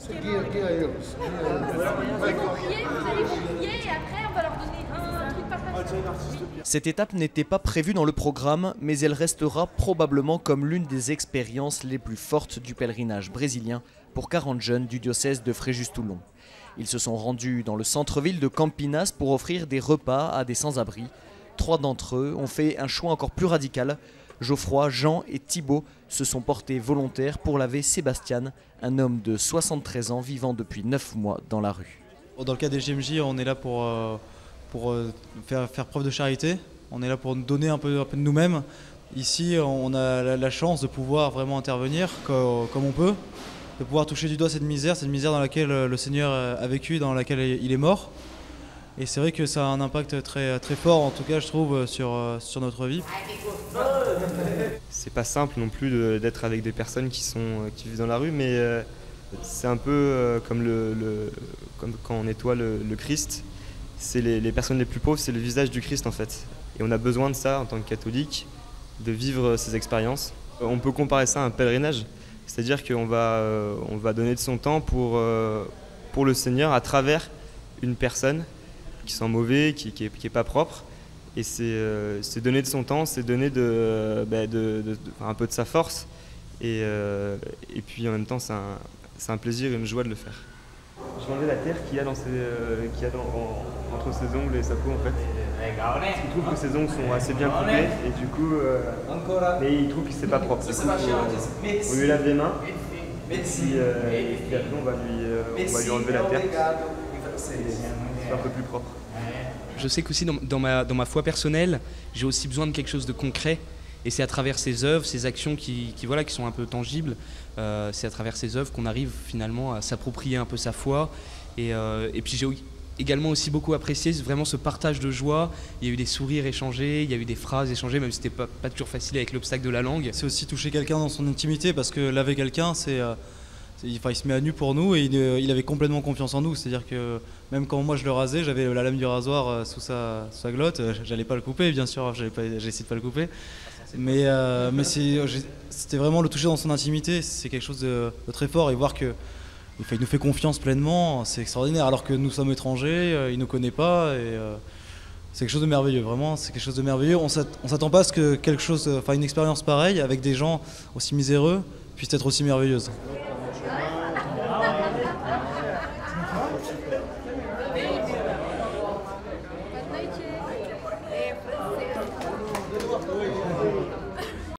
Vous allez vous prier et après on va leur donner un truc par personne. Cette étape n'était pas prévue dans le programme, mais elle restera probablement comme l'une des expériences les plus fortes du pèlerinage brésilien pour 40 jeunes du diocèse de Fréjus-Toulon. Ils se sont rendus dans le centre-ville de Campinas pour offrir des repas à des sans-abri. 3 d'entre eux ont fait un choix encore plus radical. Geoffroy, Jean et Thibaut se sont portés volontaires pour laver Sébastien, un homme de 73 ans vivant depuis 9 mois dans la rue. Dans le cas des JMJ, on est là pour faire preuve de charité. On est là pour donner un peu de nous-mêmes. Ici, on a la chance de pouvoir vraiment intervenir comme on peut, de pouvoir toucher du doigt cette misère dans laquelle le Seigneur a vécu, dans laquelle il est mort. Et c'est vrai que ça a un impact très, très fort, en tout cas, je trouve, sur notre vie. C'est pas simple non plus d'être avec des personnes qui vivent dans la rue, mais c'est un peu comme quand on nettoie le Christ. C'est les personnes les plus pauvres, c'est le visage du Christ en fait. Et on a besoin de ça en tant que catholique, de vivre ces expériences. On peut comparer ça à un pèlerinage, c'est-à-dire qu'on va donner de son temps pour le Seigneur à travers une personne qui sent mauvais, qui est pas propre. Et c'est donner de son temps, c'est donner un peu de sa force. Et puis en même temps, c'est un plaisir et une joie de le faire. Je vais enlever la terre qu'il y a, entre ses ongles et sa peau en fait. Il trouve que ses ongles sont assez bien coupés et du coup, mais il trouve que c'est pas propre. Du coup, on lui lave les mains et puis après on va lui enlever la terre. C'est un peu plus propre. Je sais qu'aussi dans ma foi personnelle, j'ai aussi besoin de quelque chose de concret. Et c'est à travers ces œuvres, ces actions qui sont un peu tangibles, c'est à travers ces œuvres qu'on arrive finalement à s'approprier un peu sa foi. Et puis j'ai également aussi beaucoup apprécié vraiment ce partage de joie. Il y a eu des sourires échangés, il y a eu des phrases échangées, même si c'était pas toujours facile avec l'obstacle de la langue. C'est aussi toucher quelqu'un dans son intimité, parce que laver quelqu'un, il se met à nu pour nous et il avait complètement confiance en nous. C'est-à-dire que même quand moi je le rasais, j'avais la lame du rasoir sous sa glotte. J'allais pas le couper, bien sûr, j'ai essayé de pas le couper. Mais c'était vraiment le toucher dans son intimité. C'est quelque chose de très fort, et voir qu'il nous fait confiance pleinement, c'est extraordinaire. Alors que nous sommes étrangers, il nous connaît pas. C'est quelque chose de merveilleux, vraiment, c'est quelque chose de merveilleux. On s'attend pas à ce que une expérience pareille avec des gens aussi miséreux puisse être aussi merveilleuse.